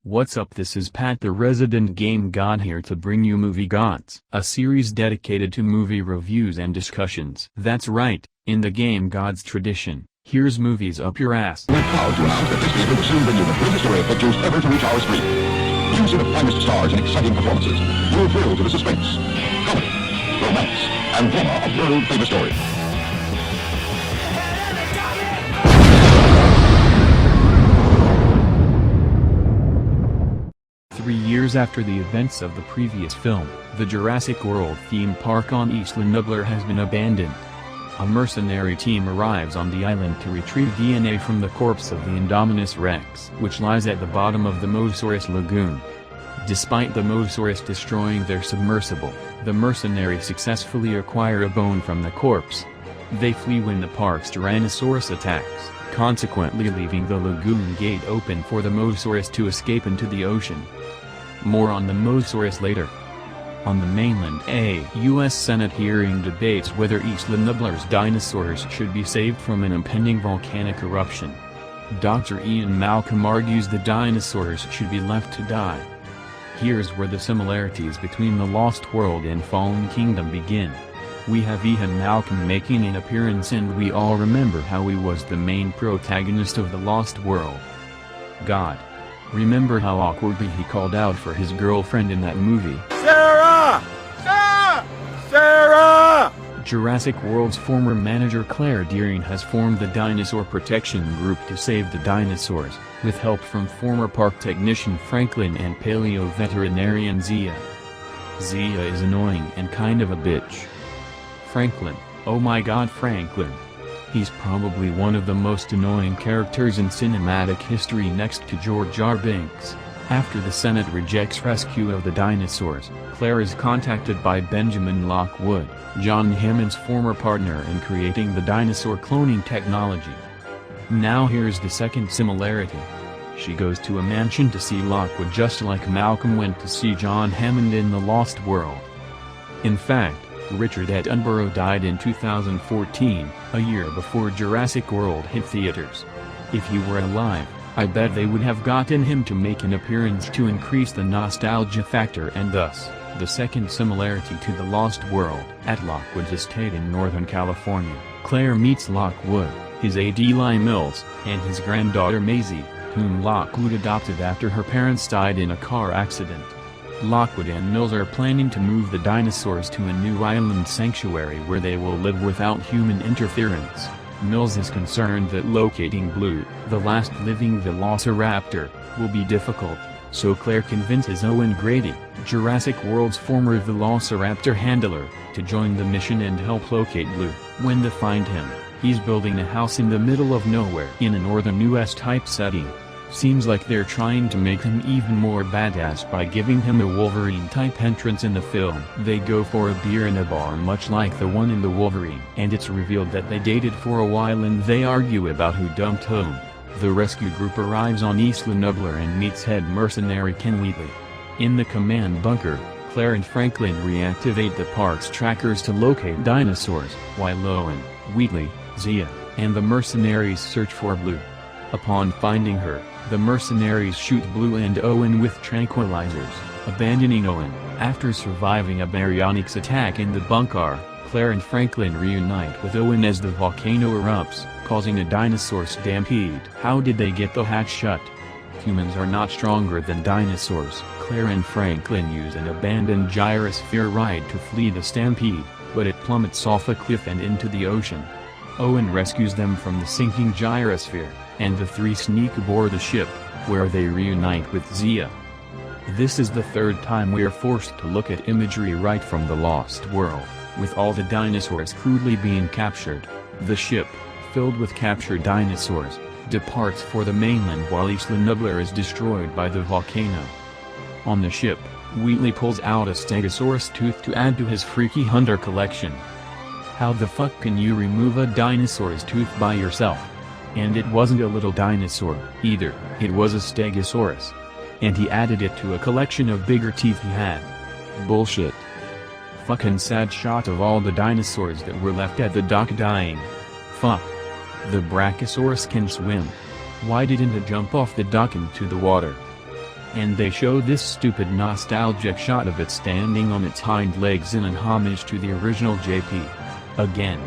What's up, this is Pat the resident game god here to bring you Movie Gods, a series dedicated to movie reviews and discussions. That's right, in the Game Gods tradition, here's movies up your ass. We're proud to announce that this theater will soon bring you the greatest array of pictures ever to reach our screen. Using the finest stars and exciting performances, you'll thrill to the suspense, comedy, romance, and drama of world-famous stories. 3 years after the events of the previous film, the Jurassic World theme park on Isla Nublar has been abandoned. A mercenary team arrives on the island to retrieve DNA from the corpse of the Indominus Rex, which lies at the bottom of the Mosasaurus lagoon. Despite the Mosasaurus destroying their submersible, the mercenaries successfully acquire a bone from the corpse. They flee when the park's Tyrannosaurus attacks, consequently leaving the lagoon gate open for the Mosasaurus to escape into the ocean. More on the Mosasaurus later. On the mainland, a U.S. Senate hearing debates whether Isla Nublar's dinosaurs should be saved from an impending volcanic eruption. Dr. Ian Malcolm argues the dinosaurs should be left to die. Here's where the similarities between The Lost World and Fallen Kingdom begin. We have Ian Malcolm making an appearance, and we all remember how he was the main protagonist of The Lost World. God. Remember how awkwardly he called out for his girlfriend in that movie? Sarah! Sarah! Sarah! Jurassic World's former manager Claire Deering has formed the Dinosaur Protection Group to save the dinosaurs, with help from former park technician Franklin and paleo-veterinarian Zia. Zia is annoying and kind of a bitch. Franklin, oh my god, Franklin. He's probably one of the most annoying characters in cinematic history next to Jar Jar Binks. After the Senate rejects rescue of the dinosaurs, Claire is contacted by Benjamin Lockwood, John Hammond's former partner in creating the dinosaur cloning technology. Now here's the second similarity. She goes to a mansion to see Lockwood, just like Malcolm went to see John Hammond in The Lost World. In fact, Richard Attenborough died in 2014, a year before Jurassic World hit theaters. If he were alive, I bet they would have gotten him to make an appearance to increase the nostalgia factor, and thus, the second similarity to The Lost World. At Lockwood's estate in Northern California, Claire meets Lockwood, his aide Eli Mills, and his granddaughter Maisie, whom Lockwood adopted after her parents died in a car accident. Lockwood and Mills are planning to move the dinosaurs to a new island sanctuary where they will live without human interference. Mills is concerned that locating Blue, the last living velociraptor, will be difficult, so Claire convinces Owen Grady, Jurassic World's former velociraptor handler, to join the mission and help locate Blue. When they find him, he's building a house in the middle of nowhere in a northern US type setting. Seems like they're trying to make him even more badass by giving him a Wolverine-type entrance in the film. They go for a beer in a bar much like the one in the Wolverine, and it's revealed that they dated for a while and they argue about who dumped whom. The rescue group arrives on Isla Nublar and meets head mercenary Ken Wheatley. In the command bunker, Claire and Franklin reactivate the park's trackers to locate dinosaurs, while Owen, Wheatley, Zia, and the mercenaries search for Blue. Upon finding her, the mercenaries shoot Blue and Owen with tranquilizers, abandoning Owen. After surviving a baryonyx attack in the bunker, Claire and Franklin reunite with Owen as the volcano erupts, causing a dinosaur stampede. How did they get the hatch shut? Humans are not stronger than dinosaurs. Claire and Franklin use an abandoned gyrosphere ride to flee the stampede, but it plummets off a cliff and into the ocean. Owen rescues them from the sinking gyrosphere, and the three sneak aboard the ship, where they reunite with Zia. This is the third time we are forced to look at imagery right from The Lost World, with all the dinosaurs crudely being captured. The ship, filled with captured dinosaurs, departs for the mainland while Isla Nublar is destroyed by the volcano. On the ship, Wheatley pulls out a Stegosaurus tooth to add to his freaky hunter collection. How the fuck can you remove a dinosaur's tooth by yourself? And it wasn't a little dinosaur, either, it was a Stegosaurus. And he added it to a collection of bigger teeth he had. Bullshit. Fucking sad shot of all the dinosaurs that were left at the dock dying. Fuck. The Brachiosaurus can swim. Why didn't it jump off the dock into the water? and they show this stupid nostalgic shot of it standing on its hind legs in an homage to the original JP. Again.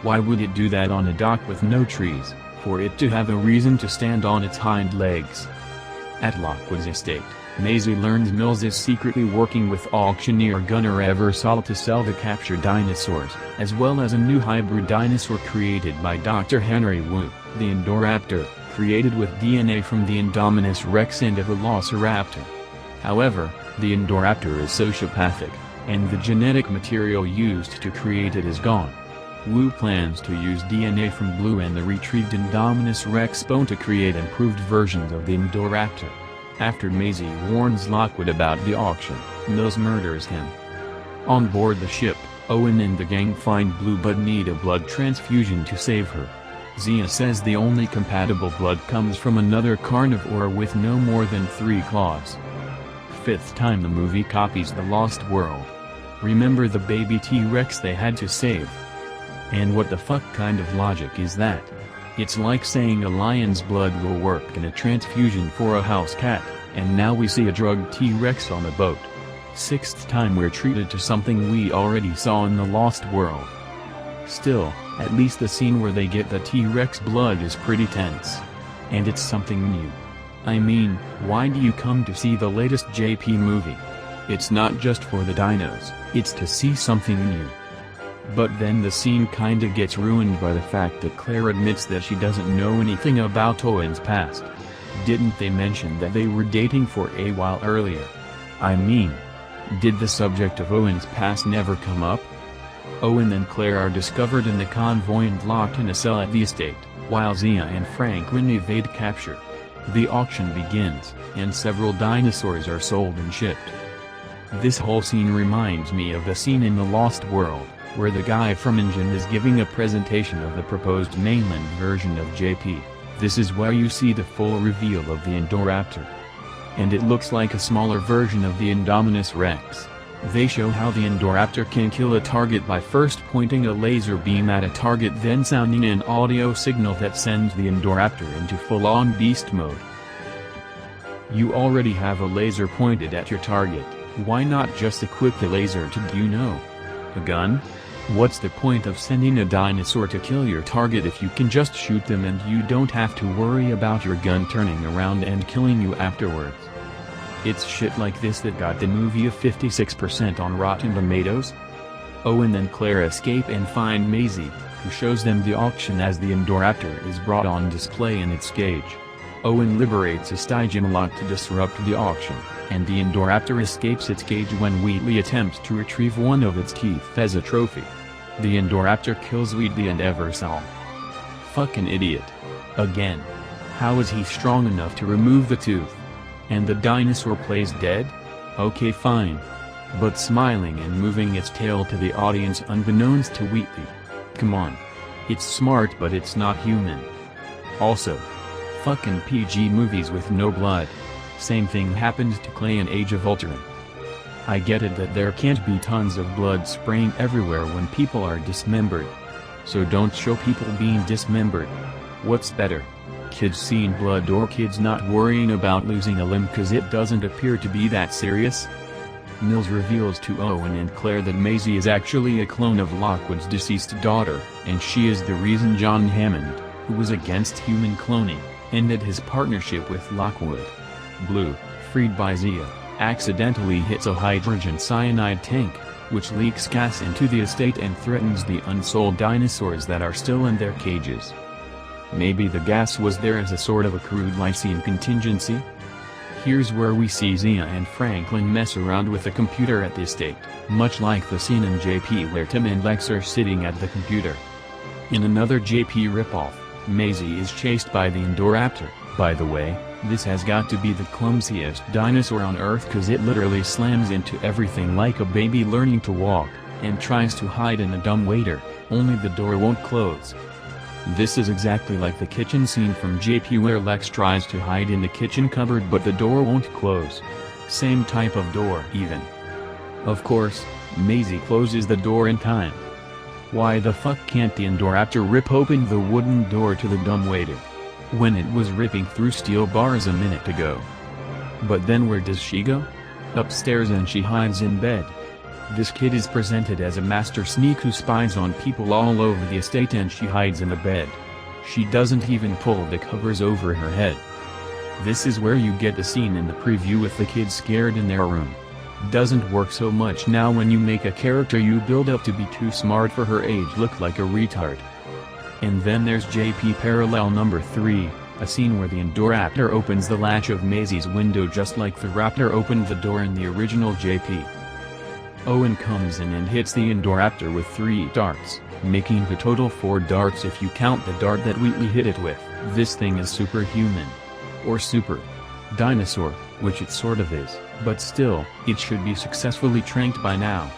Why would it do that on a dock with no trees, for it to have a reason to stand on its hind legs? At Lockwood's estate, Maisie learns Mills is secretly working with auctioneer Gunnar Eversole to sell the captured dinosaurs, as well as a new hybrid dinosaur created by Dr. Henry Wu, the Indoraptor, created with DNA from the Indominus Rex and a Velociraptor. However, the Indoraptor is sociopathic, and the genetic material used to create it is gone. Wu plans to use DNA from Blue and the retrieved Indominus Rex bone to create improved versions of the Indoraptor. After Maisie warns Lockwood about the auction, Mills murders him. On board the ship, Owen and the gang find Blue but need a blood transfusion to save her. Zia says the only compatible blood comes from another carnivore with no more than 3 claws. Fifth time the movie copies The Lost World. Remember the baby T-Rex they had to save? And what the fuck kind of logic is that? It's like saying a lion's blood will work in a transfusion for a house cat, and now we see a drugged T-Rex on a boat. Sixth time we're treated to something we already saw in The Lost World. Still, at least the scene where they get the T-Rex blood is pretty tense. And it's something new. I mean, why do you come to see the latest JP movie? It's not just for the dinos, it's to see something new. But then the scene kinda gets ruined by the fact that Claire admits that she doesn't know anything about Owen's past. Didn't they mention that they were dating for a while earlier? I mean, did the subject of Owen's past never come up? Owen and Claire are discovered in the convoy and locked in a cell at the estate, while Zia and Franklin evade capture. The auction begins, and several dinosaurs are sold and shipped. This whole scene reminds me of the scene in The Lost World, where the guy from InGen is giving a presentation of the proposed mainland version of JP. This is where you see the full reveal of the Indoraptor. And it looks like a smaller version of the Indominus Rex. They show how the Indoraptor can kill a target by first pointing a laser beam at a target, then sounding an audio signal that sends the Indoraptor into full-on beast mode. You already have a laser pointed at your target, why not just equip the laser to, a gun? What's the point of sending a dinosaur to kill your target if you can just shoot them and you don't have to worry about your gun turning around and killing you afterwards? It's shit like this that got the movie a 56% on Rotten Tomatoes. Owen and Claire escape and find Maisie, who shows them the auction as the Indoraptor is brought on display in its cage. Owen liberates a Stygian lock to disrupt the auction, and the Indoraptor escapes its cage when Wheatley attempts to retrieve one of its teeth as a trophy. The Indoraptor kills Wheatley and Eversole. Fucking idiot. Again. How is he strong enough to remove the tooth? And the dinosaur plays dead? Okay fine. But smiling and moving its tail to the audience unbeknownst to Wheatley. Come on. It's smart but it's not human. Also. Fucking PG movies with no blood. Same thing happened to Clay in Age of Ultron. I get it that there can't be tons of blood spraying everywhere when people are dismembered. So don't show people being dismembered. What's better? Kids seeing blood or kids not worrying about losing a limb cause it doesn't appear to be that serious? Mills reveals to Owen and Claire that Maisie is actually a clone of Lockwood's deceased daughter, and she is the reason John Hammond, who was against human cloning, ended his partnership with Lockwood. Blue, freed by Zia, accidentally hits a hydrogen cyanide tank, which leaks gas into the estate and threatens the unsold dinosaurs that are still in their cages. Maybe the gas was there as a sort of a crude lysine contingency? Here's where we see Zia and Franklin mess around with the computer at the estate, much like the scene in JP where Tim and Lex are sitting at the computer. In another JP ripoff, Maisie is chased by the Indoraptor. By the way, this has got to be the clumsiest dinosaur on Earth cause it literally slams into everything like a baby learning to walk, and tries to hide in a dumbwaiter, only the door won't close. This is exactly like the kitchen scene from JP where Lex tries to hide in the kitchen cupboard but the door won't close. Same type of door even. Of course, Maisie closes the door in time. Why the fuck can't the Indoraptor rip open the wooden door to the dumbwaiter when it was ripping through steel bars a minute ago? But then where does she go? Upstairs, and she hides in bed. This kid is presented as a master sneak who spies on people all over the estate, and she hides in a bed. She doesn't even pull the covers over her head. This is where you get the scene in the preview with the kids scared in their room. Doesn't work so much now when you make a character you build up to be too smart for her age look like a retard. And then there's JP parallel number 3, a scene where the Indoraptor opens the latch of Maisie's window just like the raptor opened the door in the original JP. Owen comes in and hits the Indoraptor with 3 darts, making the total 4 darts if you count the dart that Wheatley hit it with. This thing is superhuman. Or super dinosaur, which it sort of is, but still, it should be successfully tranked by now.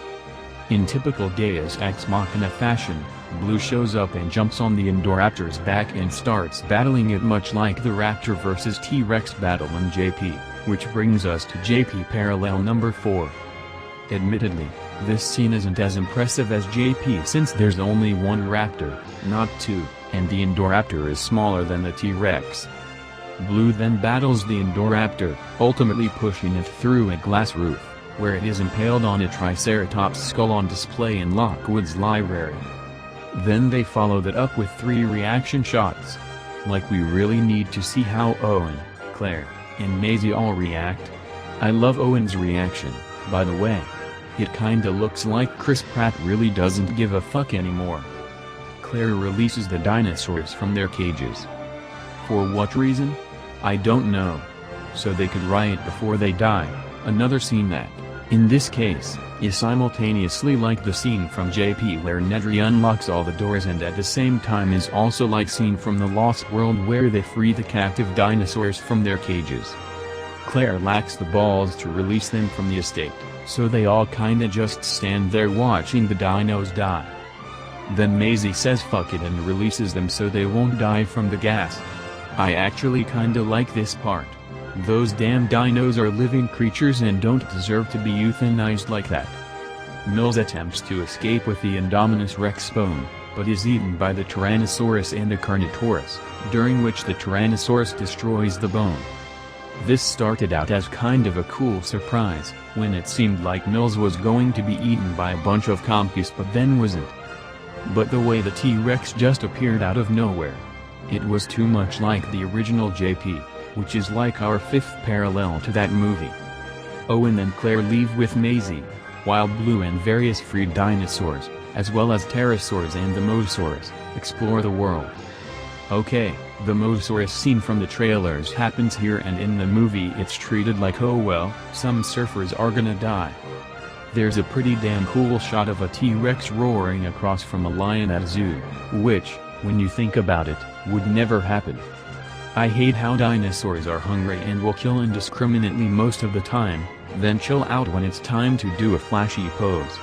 In typical Deus Ex Machina fashion, Blue shows up and jumps on the Indoraptor's back and starts battling it much like the Raptor vs T-Rex battle in JP, which brings us to JP parallel number 4. Admittedly, this scene isn't as impressive as JP since there's only one raptor, not 2, and the Indoraptor is smaller than the T-Rex. Blue then battles the Indoraptor, ultimately pushing it through a glass roof, where it is impaled on a Triceratops skull on display in Lockwood's library. Then they follow that up with 3 reaction shots. Like we really need to see how Owen, Claire, and Maisie all react. I love Owen's reaction, by the way. It kinda looks like Chris Pratt really doesn't give a fuck anymore. Claire releases the dinosaurs from their cages. For what reason? I don't know. So they could riot before they die, another scene that, in this case, is simultaneously like the scene from JP where Nedry unlocks all the doors and at the same time is also like scene from The Lost World where they free the captive dinosaurs from their cages. Claire lacks the balls to release them from the estate, so they all kinda just stand there watching the dinos die. Then Maisie says fuck it and releases them so they won't die from the gas. I actually kinda like this part. Those damn dinos are living creatures and don't deserve to be euthanized like that. Mills attempts to escape with the Indominus Rex bone, but is eaten by the Tyrannosaurus and the Carnotaurus, during which the Tyrannosaurus destroys the bone. This started out as kind of a cool surprise, when it seemed like Mills was going to be eaten by a bunch of compies but then wasn't. But the way the T-Rex just appeared out of nowhere. It was too much like the original JP, which is like our 5th parallel to that movie. Owen and Claire leave with Maisie, while Blue and various freed dinosaurs, as well as pterosaurs and the Mosaurus, explore the world. Okay, the Mosaurus scene from the trailers happens here, and in the movie it's treated like oh well, some surfers are gonna die. There's a pretty damn cool shot of a T-Rex roaring across from a lion at a zoo, which, when you think about it, would never happen. I hate how dinosaurs are hungry and will kill indiscriminately most of the time, then chill out when it's time to do a flashy pose.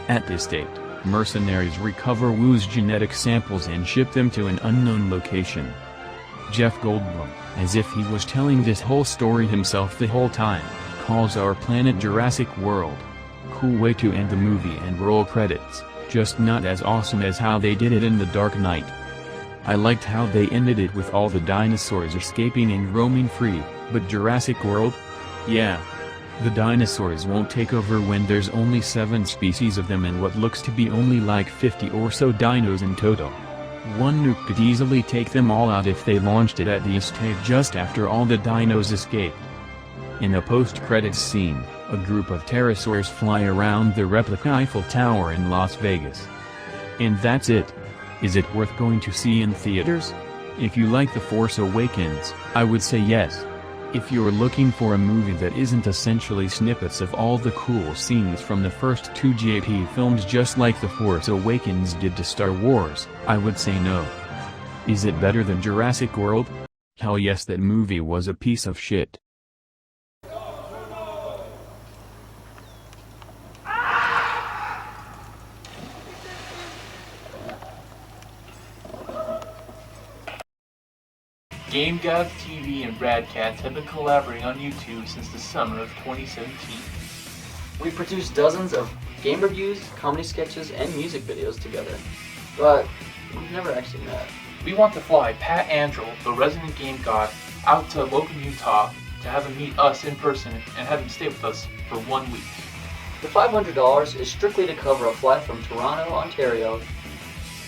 At this date, mercenaries recover Wu's genetic samples and ship them to an unknown location. Jeff Goldblum, as if he was telling this whole story himself the whole time, calls our planet Jurassic World. Cool way to end the movie and roll credits, just not as awesome as how they did it in The Dark Knight. I liked how they ended it with all the dinosaurs escaping and roaming free, but Jurassic World? Yeah. The dinosaurs won't take over when there's only 7 species of them and what looks to be only like 50 or so dinos in total. One nuke could easily take them all out if they launched it at the estate just after all the dinos escaped. In a post-credits scene, a group of pterosaurs fly around the replica Eiffel Tower in Las Vegas. And that's it. Is it worth going to see in theaters? If you like The Force Awakens, I would say yes. If you're looking for a movie that isn't essentially snippets of all the cool scenes from the first 2 JP films just like The Force Awakens did to Star Wars, I would say no. Is it better than Jurassic World? Hell yes, that movie was a piece of shit. Game Gods TV and Brad Cats have been collaborating on YouTube since the summer of 2017. We produce dozens of game reviews, comedy sketches, and music videos together, but we've never actually met. We want to fly Pat Andrew, the resident game god, out to Logan, Utah to have him meet us in person and have him stay with us for 1 week. The $500 is strictly to cover a flight from Toronto, Ontario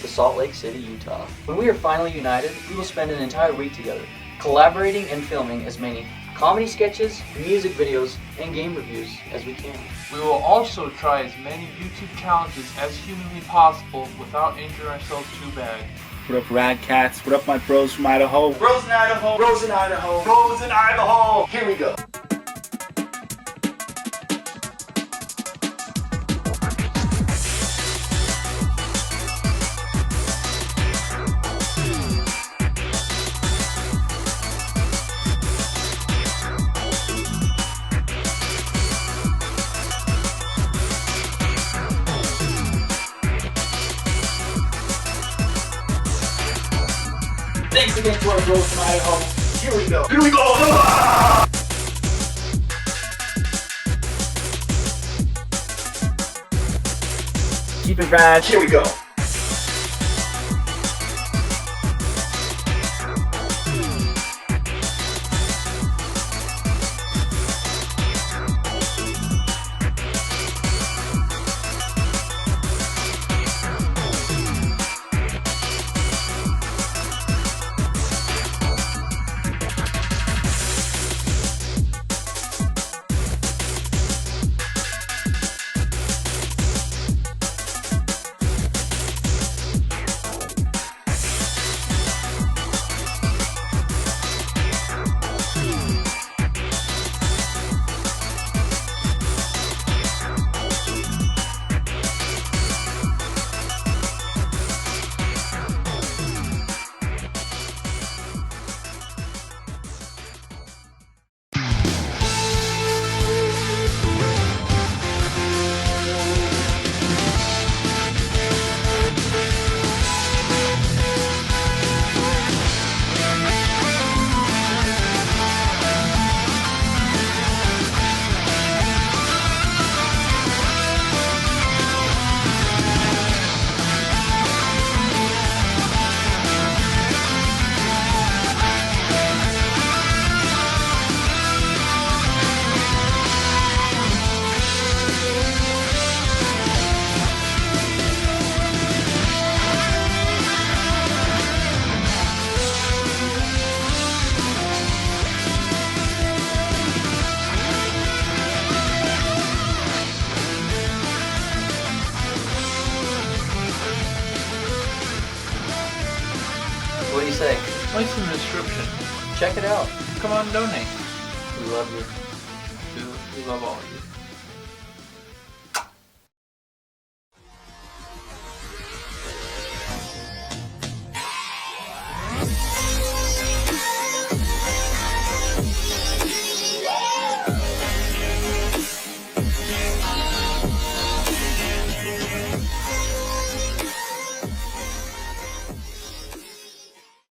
to Salt Lake City, Utah. When we are finally united, we will spend an entire week together, collaborating and filming as many comedy sketches, music videos, and game reviews as we can. We will also try as many YouTube challenges as humanly possible without injuring ourselves too bad. What up, Rad Cats? What up, my bros from Idaho? Bros in Idaho. Bros in Idaho. Bros in Idaho. Here we go. Thanks again to our bros from Idaho. Here we go. Here we go. Ah! Keep it rad. Here we go. What do you say? Links in the description. Check it out. Come on, donate. We love you. We love all of you.